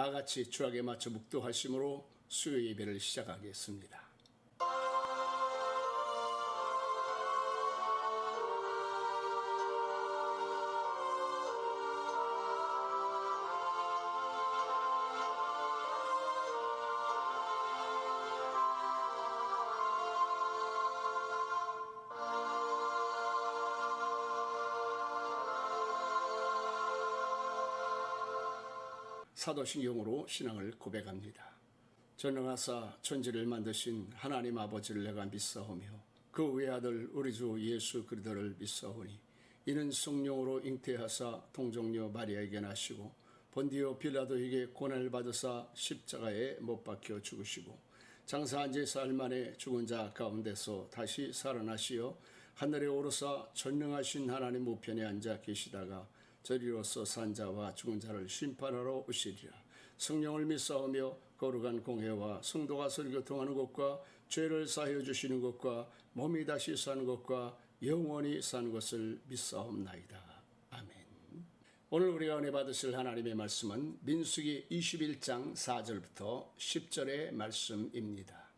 다 같이 주악에 맞춰 묵도하심으로 수요 예배를 시작하겠습니다. 사도신경으로 신앙을 고백합니다. 전능하사 천지를 만드신 하나님 아버지를 내가 믿사오며 그 외아들 우리 주 예수 그리스도를 믿사오니 이는 성령으로 잉태하사 동정녀 마리아에게 나시고 본디오 빌라도에게 고난을 받으사 십자가에 못 박혀 죽으시고 장사한 지 사흘 만에 죽은 자 가운데서 다시 살아나시어 하늘에 오르사 전능하신 하나님 우편에 앉아 계시다가 저리로서 산 자와 죽은 자를 심판하러 오시리라. 성령을 믿사오며 거룩한 공회와 성도가 설교통하는 것과 죄를 사하여 주시는 것과 몸이 다시 사는 것과 영원히 사는 것을 믿사옵나이다. 아멘. 오늘 우리가 은혜 받으실 하나님의 말씀은 민수기 21장 4절부터 10절의 말씀입니다.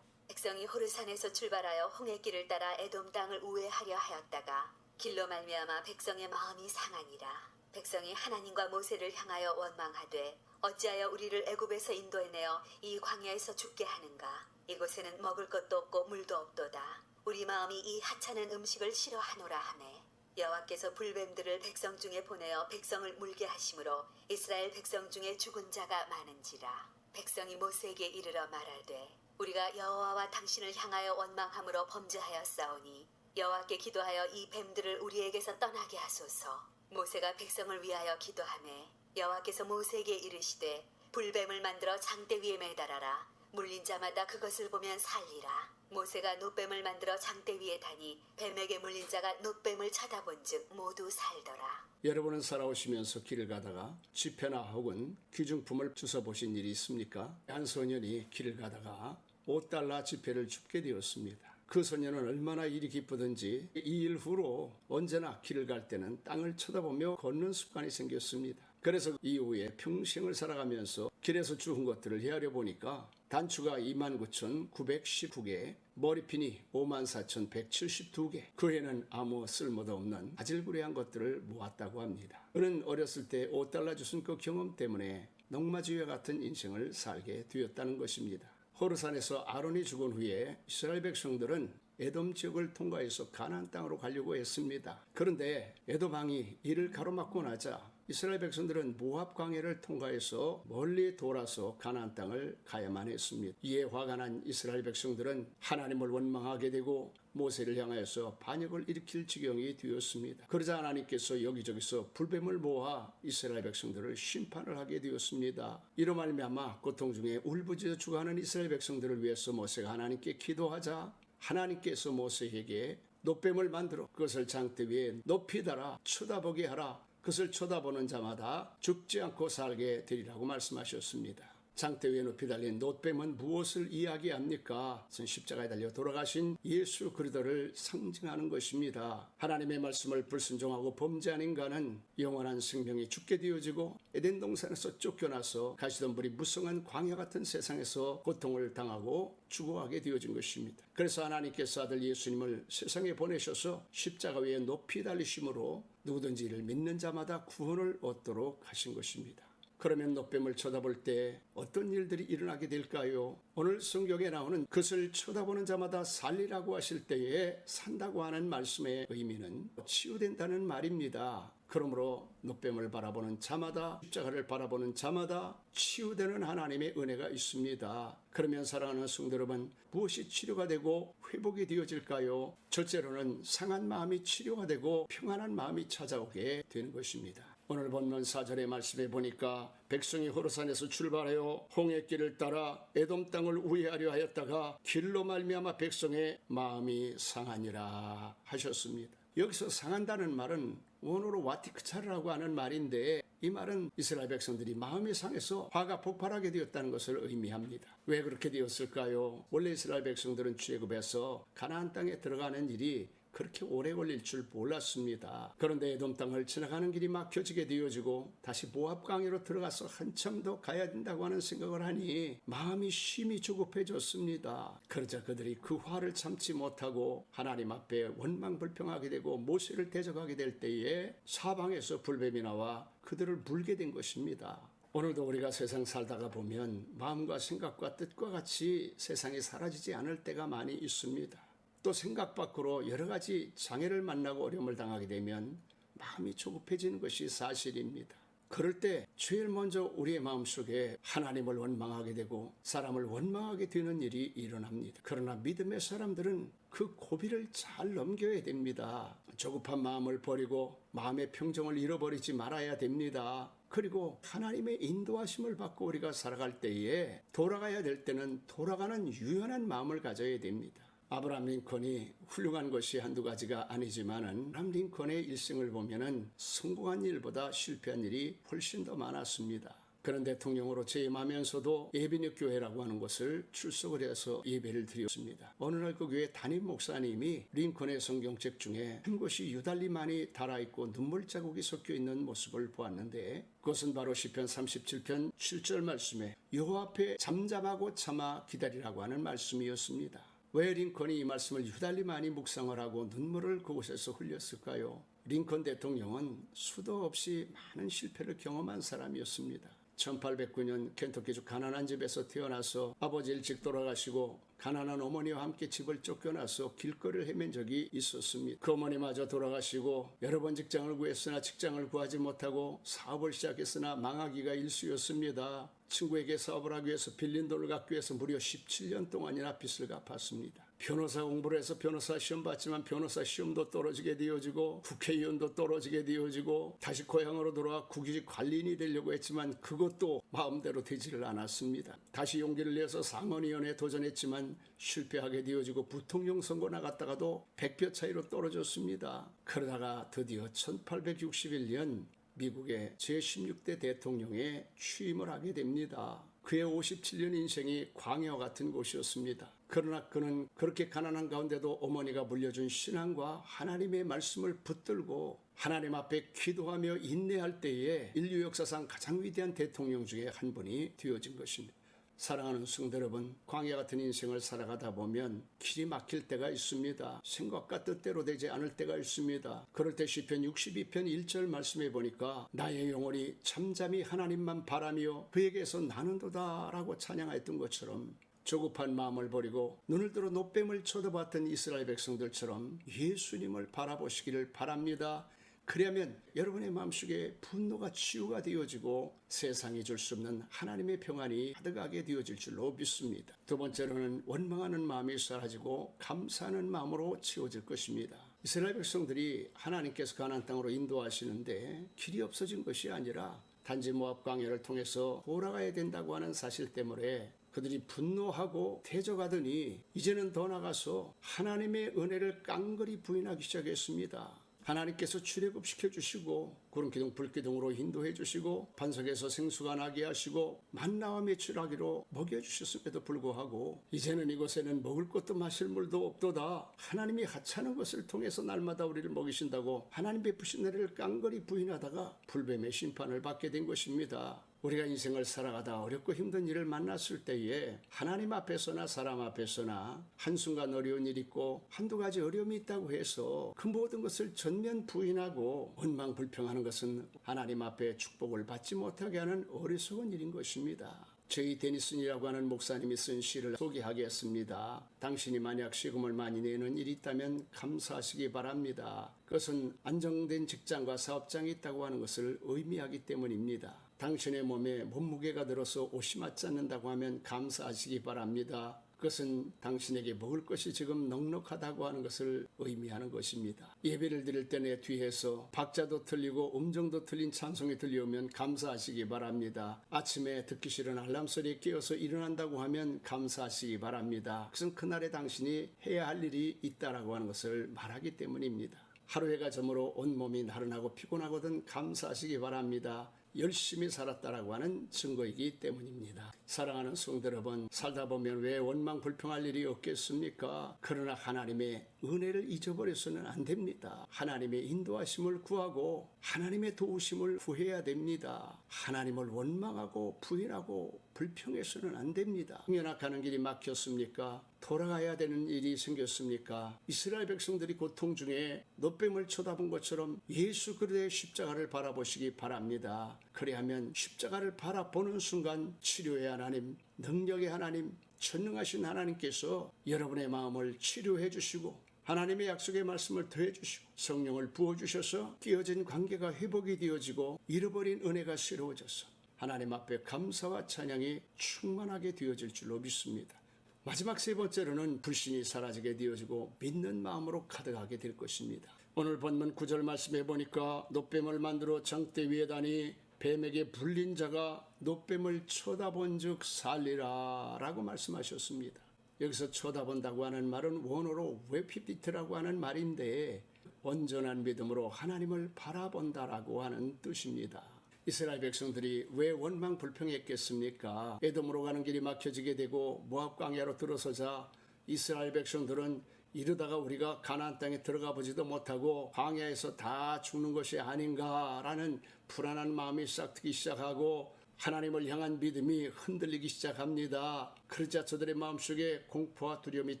백성이 호르산에서 출발하여 홍해길을 따라 에돔 땅을 우회하려 하였다가 길로 말미암아 백성의 마음이 상하니라. 백성이 하나님과 모세를 향하여 원망하되 어찌하여 우리를 애굽에서 인도해내어 이 광야에서 죽게 하는가. 이곳에는 먹을 것도 없고 물도 없도다. 우리 마음이 이 하찮은 음식을 싫어하노라 하매 여호와께서 불뱀들을 백성 중에 보내어 백성을 물게 하심으로 이스라엘 백성 중에 죽은 자가 많은지라. 백성이 모세에게 이르러 말하되 우리가 여호와와 당신을 향하여 원망함으로 범죄하였사오니 여호와께 기도하여 이 뱀들을 우리에게서 떠나게 하소서. 모세가 백성을 위하여 기도하매 여호와께서 모세에게 이르시되 불뱀을 만들어 장대 위에 매달아라. 물린 자마다 그것을 보면 살리라. 모세가 놋뱀을 만들어 장대 위에 다니 뱀에게 물린 자가 놋뱀을 쳐다본즉 모두 살더라. 여러분은 살아오시면서 길을 가다가 지폐나 혹은 귀중품을 주워 보신 일이 있습니까? 한 소년이 길을 가다가 $5 지폐를 줍게 되었습니다. 그 소년은 얼마나 일이 기쁘든지 이 일 후로 언제나 길을 갈 때는 땅을 쳐다보며 걷는 습관이 생겼습니다. 그래서 이후에 평생을 살아가면서 길에서 주운 것들을 헤아려 보니까 단추가 29,919개, 머리핀이 54,172개, 그 외에는 아무 쓸모도 없는 아질구레한 것들을 모았다고 합니다. 그는 어렸을 때 $5 주순 그 경험 때문에 농마지와 같은 인생을 살게 되었다는 것입니다. 호르산에서 아론이 죽은 후에 이스라엘 백성들은 에돔 지역을 통과해서 가나안 땅으로 가려고 했습니다. 그런데 에돔 왕이 이를 가로막고 나자 이스라엘 백성들은 모압 광야를 통과해서 멀리 돌아서 가나안 땅을 가야만 했습니다. 이에 화가 난 이스라엘 백성들은 하나님을 원망하게 되고 모세를 향하여서 반역을 일으킬 지경이 되었습니다. 그러자 하나님께서 여기저기서 불뱀을 모아 이스라엘 백성들을 심판을 하게 되었습니다. 이로 말미암아 고통 중에 울부짖어 죽어가는 이스라엘 백성들을 위해서 모세가 하나님께 기도하자 하나님께서 모세에게 놋뱀을 만들어 그것을 장대 위에 높이 달아 쳐다보게 하라. 그것을 쳐다보는 자마다 죽지 않고 살게 되리라고 말씀하셨습니다. 장대 위에 높이 달린 놋뱀은 무엇을 이야기합니까? 십자가에 달려 돌아가신 예수 그리스도를 상징하는 것입니다. 하나님의 말씀을 불순종하고 범죄한 인간은 영원한 생명이 죽게 되어지고 에덴 동산에서 쫓겨나서 가시던 불이 무성한 광야 같은 세상에서 고통을 당하고 죽어가게 되어진 것입니다. 그래서 하나님께서 아들 예수님을 세상에 보내셔서 십자가 위에 높이 달리심으로 누구든지 이를 믿는 자마다 구원을 얻도록 하신 것입니다. 그러면 놋뱀을 쳐다볼 때 어떤 일들이 일어나게 될까요? 오늘 성경에 나오는 그것을 쳐다보는 자마다 살리라고 하실 때에 산다고 하는 말씀의 의미는 치유된다는 말입니다. 그러므로 놋뱀을 바라보는 자마다 십자가를 바라보는 자마다 치유되는 하나님의 은혜가 있습니다. 그러면 사랑하는 성도 여러분, 무엇이 치료가 되고 회복이 되어질까요? 첫째로는 상한 마음이 치료가 되고 평안한 마음이 찾아오게 되는 것입니다. 오늘 본문 4절의 말씀에 보니까 백성이 호르산에서 출발하여 홍해길을 따라 에돔 땅을 우회하려 하였다가 길로 말미암아 백성의 마음이 상하니라 하셨습니다. 여기서 상한다는 말은 원어로 와티크차르라고 하는 말인데 이 말은 이스라엘 백성들이 마음이 상해서 화가 폭발하게 되었다는 것을 의미합니다. 왜 그렇게 되었을까요? 원래 이스라엘 백성들은 출애굽에서 가나안 땅에 들어가는 일이 그렇게 오래 걸릴 줄 몰랐습니다. 그런데 에돔 땅을 지나가는 길이 막혀지게 되어지고 다시 모압 강으로 들어가서 한참 더 가야 된다고 하는 생각을 하니 마음이 심히 조급해졌습니다. 그러자 그들이 그 화를 참지 못하고 하나님 앞에 원망불평하게 되고 모세를 대적하게 될 때에 사방에서 불뱀이 나와 그들을 물게 된 것입니다. 오늘도 우리가 세상 살다가 보면 마음과 생각과 뜻과 같이 세상이 사라지지 않을 때가 많이 있습니다. 또 생각 밖으로 여러 가지 장애를 만나고 어려움을 당하게 되면 마음이 조급해지는 것이 사실입니다. 그럴 때 제일 먼저 우리의 마음속에 하나님을 원망하게 되고 사람을 원망하게 되는 일이 일어납니다. 그러나 믿음의 사람들은 그 고비를 잘 넘겨야 됩니다. 조급한 마음을 버리고 마음의 평정을 잃어버리지 말아야 됩니다. 그리고 하나님의 인도하심을 받고 우리가 살아갈 때에 돌아가야 될 때는 돌아가는 유연한 마음을 가져야 됩니다. 아브라함 링컨이 훌륭한 것이 한두 가지가 아니지만은 아브라함 링컨의 일생을 보면은 성공한 일보다 실패한 일이 훨씬 더 많았습니다. 그런 대통령으로 재임하면서도 예비역 교회라고 하는 것을 출석을 해서 예배를 드렸습니다. 어느 날 그 교회 담임 목사님이 링컨의 성경책 중에 한 곳이 유달리 많이 달아있고 눈물 자국이 섞여 있는 모습을 보았는데 그것은 바로 시편 37편 7절 말씀에 여호와 앞에 잠잠하고 참아 기다리라고 하는 말씀이었습니다. 왜 링컨이 이 말씀을 유달리 많이 묵상을 하고 눈물을 그곳에서 흘렸을까요? 링컨 대통령은 수도 없이 많은 실패를 경험한 사람이었습니다. 1809년 켄터키주 가난한 집에서 태어나서 아버지 일찍 돌아가시고 가난한 어머니와 함께 집을 쫓겨나서 길거리를 헤맨 적이 있었습니다. 그 어머니마저 돌아가시고 여러 번 직장을 구했으나 직장을 구하지 못하고 사업을 시작했으나 망하기가 일쑤였습니다. 친구에게 사업을 하기 위해서 빌린 돈을 갚기 위해서 무려 17년 동안이나 빚을 갚았습니다. 변호사 공부를 해서 변호사 시험 봤지만 변호사 시험도 떨어지게 되어지고 국회의원도 떨어지게 되어지고 다시 고향으로 돌아와 국유직 관리인이 되려고 했지만 그것도 마음대로 되지를 않았습니다. 다시 용기를 내서 상원의원에 도전했지만 실패하게 되어지고 부통령 선거 나갔다가도 100표 차이로 떨어졌습니다. 그러다가 드디어 1861년 미국의 제16대 대통령에 취임을 하게 됩니다. 그의 57년 인생이 광야와 같은 곳이었습니다. 그러나 그는 그렇게 가난한 가운데도 어머니가 물려준 신앙과 하나님의 말씀을 붙들고 하나님 앞에 기도하며 인내할 때에 인류 역사상 가장 위대한 대통령 중에 한 분이 되어진 것입니다. 사랑하는 성도 여러분, 광야 같은 인생을 살아가다 보면 길이 막힐 때가 있습니다. 생각과 뜻대로 되지 않을 때가 있습니다. 그럴 때 시편 62편 1절 말씀해 보니까 나의 영혼이 잠잠히 하나님만 바라며 그에게서 나는도다 라고 찬양했던 것처럼 조급한 마음을 버리고 눈을 들어 노뱀을 쳐다봤던 이스라엘 백성들처럼 예수님을 바라보시기를 바랍니다. 그리하면 여러분의 마음속에 분노가 치유가 되어지고 세상이 줄 수 없는 하나님의 평안이 가득하게 되어질 줄로 믿습니다. 두 번째로는 원망하는 마음이 사라지고 감사하는 마음으로 채워질 것입니다. 이스라엘 백성들이 하나님께서 가나안 땅으로 인도하시는데 길이 없어진 것이 아니라 단지 모압 광야를 통해서 돌아가야 된다고 하는 사실 때문에 그들이 분노하고 대적하더니 이제는 더 나가서 하나님의 은혜를 깡그리 부인하기 시작했습니다. 하나님께서 출애굽시켜 주시고 구름기둥 불기둥으로 인도해 주시고 반석에서 생수가 나게 하시고 만나와 메추라기로 먹여주셨음에도 불구하고 이제는 이곳에는 먹을 것도 마실 물도 없도다. 하나님이 하찮은 것을 통해서 날마다 우리를 먹이신다고 하나님 베푸신 은혜를 깡그리 부인하다가 불뱀의 심판을 받게 된 것입니다. 우리가 인생을 살아가다 어렵고 힘든 일을 만났을 때에 하나님 앞에서나 사람 앞에서나 한순간 어려운 일이 있고 한두 가지 어려움이 있다고 해서 그 모든 것을 전면 부인하고 원망불평하는 것은 하나님 앞에 축복을 받지 못하게 하는 어리석은 일인 것입니다. 제이 데니슨이라고 하는 목사님이 쓴 시를 소개하겠습니다. 당신이 만약 세금을 많이 내는 일이 있다면 감사하시기 바랍니다. 그것은 안정된 직장과 사업장이 있다고 하는 것을 의미하기 때문입니다. 당신의 몸에 몸무게가 들어서 옷이 맞지 않는다고 하면 감사하시기 바랍니다. 그것은 당신에게 먹을 것이 지금 넉넉하다고 하는 것을 의미하는 것입니다. 예배를 드릴 때 내 뒤에서 박자도 틀리고 음정도 틀린 찬송이 들려오면 감사하시기 바랍니다. 아침에 듣기 싫은 알람 소리에 깨어서 일어난다고 하면 감사하시기 바랍니다. 그것은 그날에 당신이 해야 할 일이 있다라고 하는 것을 말하기 때문입니다. 하루 해가 저물어 온몸이 나른하고 피곤하거든 감사하시기 바랍니다. 열심히 살았다라고 하는 증거이기 때문입니다. 사랑하는 성도 여러분, 살다 보면 왜 원망 불평할 일이 없겠습니까? 그러나 하나님의 은혜를 잊어버려서는 안 됩니다. 하나님의 인도하심을 구하고 하나님의 도우심을 구해야 됩니다. 하나님을 원망하고 부인하고 불평해서는 안 됩니다. 연약하는 길이 막혔습니까? 돌아가야 되는 일이 생겼습니까? 이스라엘 백성들이 고통 중에 놋뱀을 쳐다본 것처럼 예수 그리스도의 십자가를 바라보시기 바랍니다. 그리하면 십자가를 바라보는 순간 치료의 하나님, 능력의 하나님, 전능하신 하나님께서 여러분의 마음을 치료해 주시고 하나님의 약속의 말씀을 더해주시고 성령을 부어주셔서 깨어진 관계가 회복이 되어지고 잃어버린 은혜가 새로워져서 하나님 앞에 감사와 찬양이 충만하게 되어질 줄로 믿습니다. 마지막 세 번째로는 불신이 사라지게 되어지고 믿는 마음으로 가득하게 될 것입니다. 오늘 본문 9절 말씀해 보니까 놋뱀을 만들어 장대 위에 다니 뱀에게 불린 자가 놋뱀을 쳐다본 즉 살리라 라고 말씀하셨습니다. 여기서 쳐다본다고 하는 말은 원어로 웨피디트라고 하는 말인데 온전한 믿음으로 하나님을 바라본다라고 하는 뜻입니다. 이스라엘 백성들이 왜 원망 불평했겠습니까? 에돔으로 가는 길이 막혀지게 되고 모압 광야로 들어서자 이스라엘 백성들은 이러다가 우리가 가나안 땅에 들어가 보지도 못하고 광야에서 다 죽는 것이 아닌가라는 불안한 마음이 싹트기 시작하고 하나님을 향한 믿음이 흔들리기 시작합니다. 그러자 저들의 마음속에 공포와 두려움이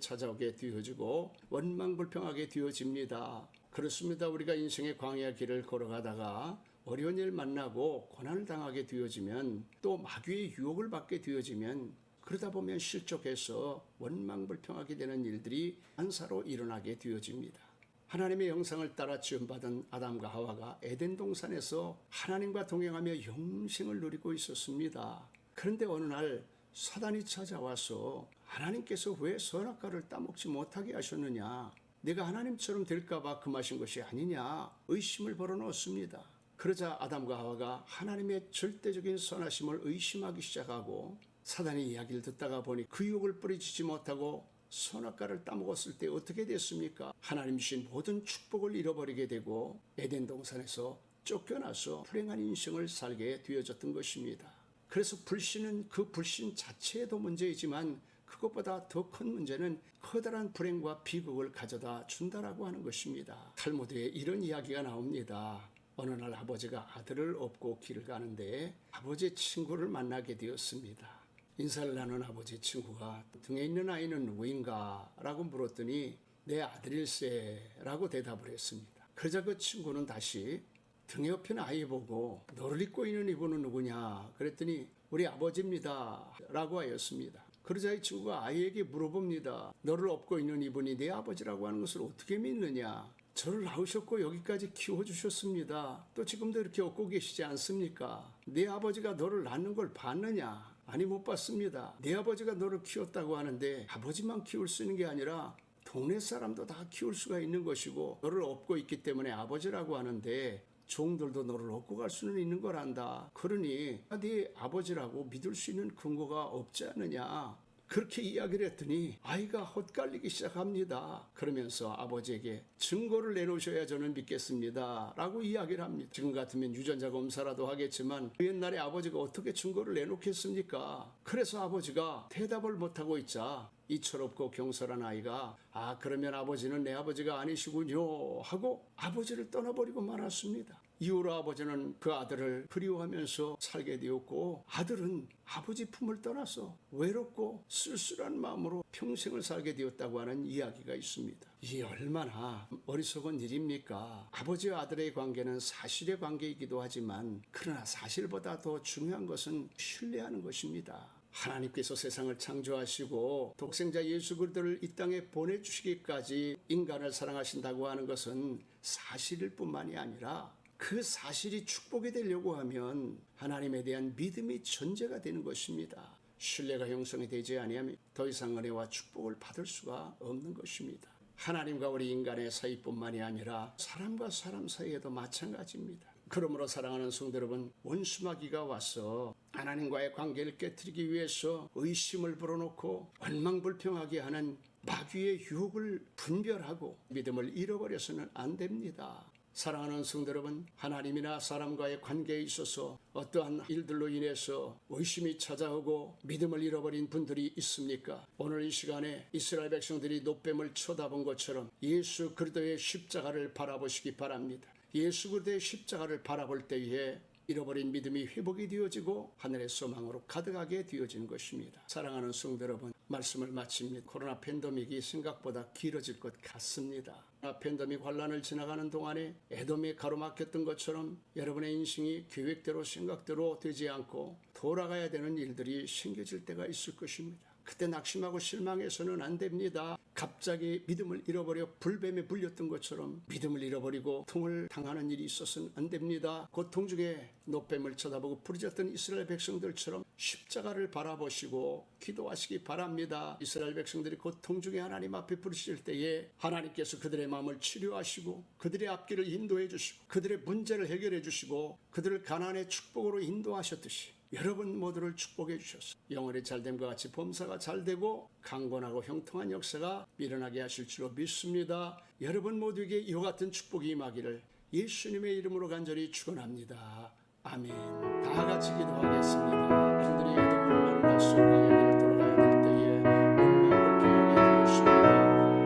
찾아오게 되어지고 원망불평하게 되어집니다. 그렇습니다. 우리가 인생의 광야 길을 걸어가다가 어려운 일 만나고 고난을 당하게 되어지면 또 마귀의 유혹을 받게 되어지면 그러다 보면 실족해서 원망불평하게 되는 일들이 한사로 일어나게 되어집니다. 하나님의 형상을 따라 지음받은 아담과 하와가 에덴 동산에서 하나님과 동행하며 영생을 누리고 있었습니다. 그런데 어느 날 사단이 찾아와서 하나님께서 왜 선악과를 따먹지 못하게 하셨느냐, 내가 하나님처럼 될까봐 금하신 것이 아니냐 의심을 벌어넣었습니다. 그러자 아담과 하와가 하나님의 절대적인 선하심을 의심하기 시작하고 사단의 이야기를 듣다가 보니 그 유혹을 뿌리치지 못하고 선악과를 따먹었을 때 어떻게 됐습니까? 하나님 주신 모든 축복을 잃어버리게 되고 에덴 동산에서 쫓겨나서 불행한 인생을 살게 되어졌던 것입니다. 그래서 불신은 그 불신 자체에도 문제이지만 그것보다 더 큰 문제는 커다란 불행과 비극을 가져다 준다라고 하는 것입니다. 탈무드에 이런 이야기가 나옵니다. 어느 날 아버지가 아들을 업고 길을 가는데 아버지의 친구를 만나게 되었습니다. 인사를 나눈 아버지 친구가 등에 있는 아이는 누구인가? 라고 물었더니 내 아들일세 라고 대답을 했습니다. 그러자 그 친구는 다시 등에 업힌 아이 보고 너를 입고 있는 이분은 누구냐? 그랬더니 우리 아버지입니다 라고 하였습니다. 그러자 이 친구가 아이에게 물어봅니다. 너를 업고 있는 이분이 내 아버지라고 하는 것을 어떻게 믿느냐? 저를 낳으셨고 여기까지 키워주셨습니다. 또 지금도 이렇게 업고 계시지 않습니까? 내 아버지가 너를 낳는 걸 봤느냐? 아니 못 봤습니다. 내 아버지가 너를 키웠다고 하는데 아버지만 키울 수 있는 게 아니라 동네 사람도 다 키울 수가 있는 것이고 너를 업고 있기 때문에 아버지라고 하는데 종들도 너를 업고 갈 수는 있는 거란다. 그러니 네 아버지라고 믿을 수 있는 근거가 없지 않느냐. 그렇게 이야기를 했더니 아이가 헛갈리기 시작합니다. 그러면서 아버지에게 증거를 내놓으셔야 저는 믿겠습니다 라고 이야기를 합니다. 지금 같으면 유전자 검사라도 하겠지만 그 옛날에 아버지가 어떻게 증거를 내놓겠습니까? 그래서 아버지가 대답을 못하고 있자 이 철없고 경솔한 아이가 그러면 아버지는 내 아버지가 아니시군요 하고 아버지를 떠나버리고 말았습니다. 이후로 아버지는 그 아들을 그리워하면서 살게 되었고 아들은 아버지 품을 떠나서 외롭고 쓸쓸한 마음으로 평생을 살게 되었다고 하는 이야기가 있습니다. 이게 얼마나 어리석은 일입니까? 아버지와 아들의 관계는 사실의 관계이기도 하지만 그러나 사실보다 더 중요한 것은 신뢰하는 것입니다. 하나님께서 세상을 창조하시고 독생자 예수 그리스도를 이 땅에 보내주시기까지 인간을 사랑하신다고 하는 것은 사실일 뿐만이 아니라 그 사실이 축복이 되려고 하면 하나님에 대한 믿음이 전제가 되는 것입니다. 신뢰가 형성이 되지 아니하면 더 이상 은혜와 축복을 받을 수가 없는 것입니다. 하나님과 우리 인간의 사이뿐만이 아니라 사람과 사람 사이에도 마찬가지입니다. 그러므로 사랑하는 성도 여러분, 원수마귀가 와서 하나님과의 관계를 깨뜨리기 위해서 의심을 불어넣고 원망불평하게 하는 마귀의 유혹을 분별하고 믿음을 잃어버려서는 안 됩니다. 사랑하는 성도 여러분, 하나님이나 사람과의 관계에 있어서 어떠한 일들로 인해서 의심이 찾아오고 믿음을 잃어버린 분들이 있습니까? 오늘 이 시간에 이스라엘 백성들이 놋뱀을 쳐다본 것처럼 예수 그리스도의 십자가를 바라보시기 바랍니다. 예수 그리스도의 십자가를 바라볼 때에 잃어버린 믿음이 회복이 되어지고 하늘의 소망으로 가득하게 되어지는 것입니다. 사랑하는 성도 여러분, 말씀을 마칩니다. 코로나 팬데믹이 생각보다 길어질 것 같습니다. 코로나 팬데믹 환란을 지나가는 동안에 에돔이 가로막혔던 것처럼 여러분의 인생이 계획대로 생각대로 되지 않고 돌아가야 되는 일들이 생겨질 때가 있을 것입니다. 그때 낙심하고 실망해서는 안 됩니다. 갑자기 믿음을 잃어버려 불뱀에 불렸던 것처럼 믿음을 잃어버리고 고통을 당하는 일이 있어서는 안 됩니다. 고통 중에 놋뱀을 쳐다보고 부르짖었던 이스라엘 백성들처럼 십자가를 바라보시고 기도하시기 바랍니다. 이스라엘 백성들이 고통 중에 하나님 앞에 부르실 때에 하나님께서 그들의 마음을 치료하시고 그들의 앞길을 인도해 주시고 그들의 문제를 해결해 주시고 그들을 가나안의 축복으로 인도하셨듯이 여러분 모두를 축복해 주셔서 영혼의 잘됨과 같이 범사가 잘되고 강건하고 형통한 역사가 일어나게 하실 줄로 믿습니다. 여러분 모두에게 이와 같은 축복이 임하기를 예수님의 이름으로 간절히 축원합니다. 아멘. 다 같이 기도하겠습니다. 그들이 에돔을 만나서 광야길을 돌아가야 될 때에 눈망울을 피하게 되었습니다.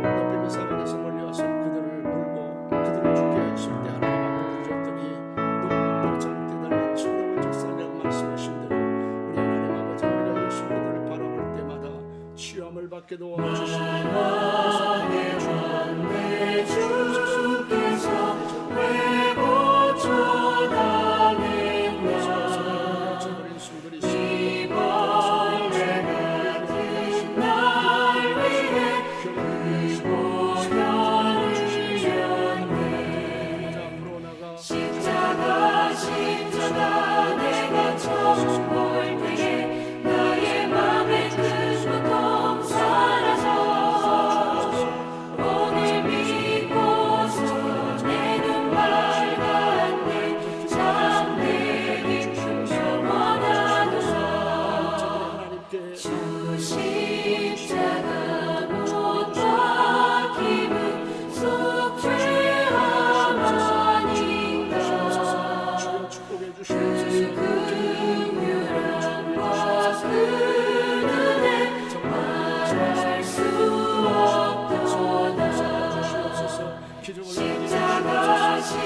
놋뱀이 사방에서 몰려와서 그들을 물고 그들을 죽게 하실 때 하나님 앞에 부르짖었더니 놋뱀 장대 달린 천하원 적살이라고 말씀하신 대로 우리 하나님 아버지 우리가 예수 그들을 바라볼 때마다 치유함을 받게 도와주시옵소서.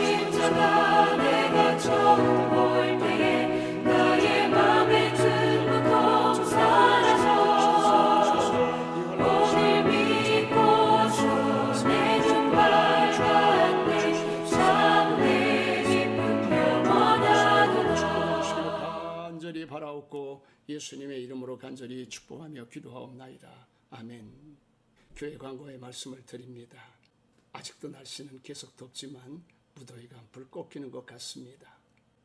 십자가 내가 처음 볼 때에 나의 맘의 틈은 통 사라져 오늘 믿고서 내 눈 밝았네 참내 기쁨 영원하도록 간절히 바라옵고 예수님의 이름으로 간절히 축복하며 기도하옵나이다. 아멘. 교회 광고의 말씀을 드립니다. 아직도 날씨는 계속 덥지만 무더위가 불 꺾이는 것 같습니다.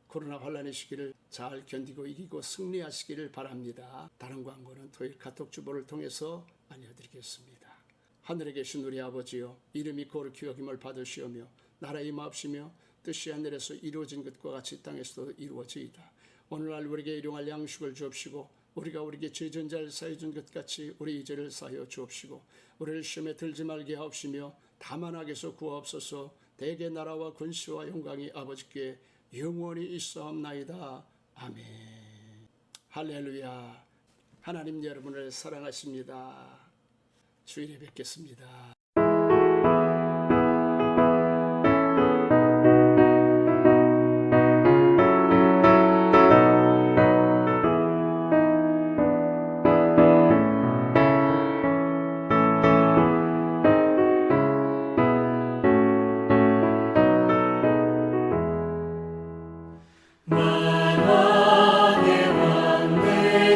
코로나 환란의 시기를 잘 견디고 이기고 승리하시기를 바랍니다. 다른 광고는 토요일 카톡 주보를 통해서 알려드리겠습니다. 하늘에 계신 우리 아버지여, 이름이 거룩히 여김을 받으시오며 나라의 임하옵시며 뜻이 하늘에서 이루어진 것과 같이 땅에서도 이루어지이다. 오늘날 우리에게 일용할 양식을 주옵시고 우리가 우리에게 죄진 자를 사해 준 것 같이 우리 죄를 사하여 주옵시고 우리를 시험에 들지 말게 하옵시며 다만 악에서 구하옵소서. 대개 나라와 권세와 영광이 아버지께 영원히 있사옵나이다. 아멘. 할렐루야. 하나님 여러분을 사랑하십니다. 주일에 뵙겠습니다.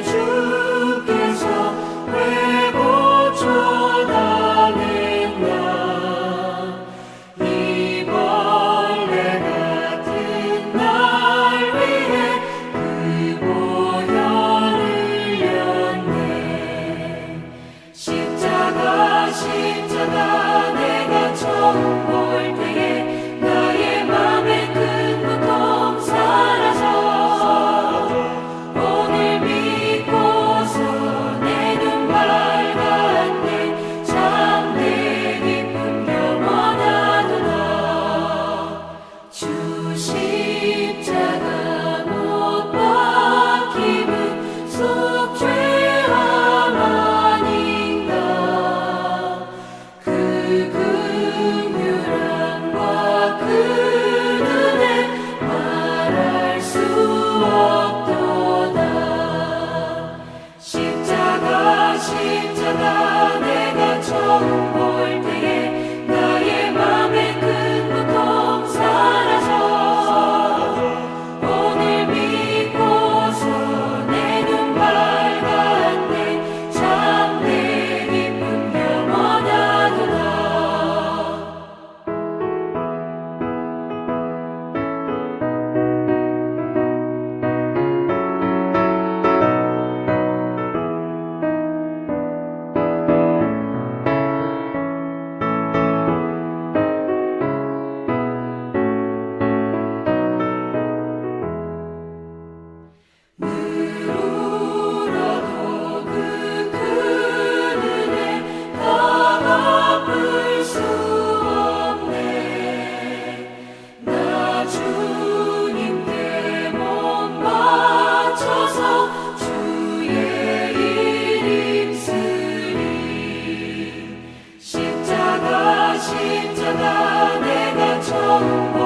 주께서 왜 고쳐달래 십자가 내가 처음 볼 때에 나의 맘의 큰 고통 사라져 오늘 믿고서 내 눈 밝았네 참 내 기쁨 영원하도다 울어도 그 큰 은혜 다 갚을 수 없네 나 주님께 몸 바쳐서 주의 일 힘쓰리 십자가 내가 처음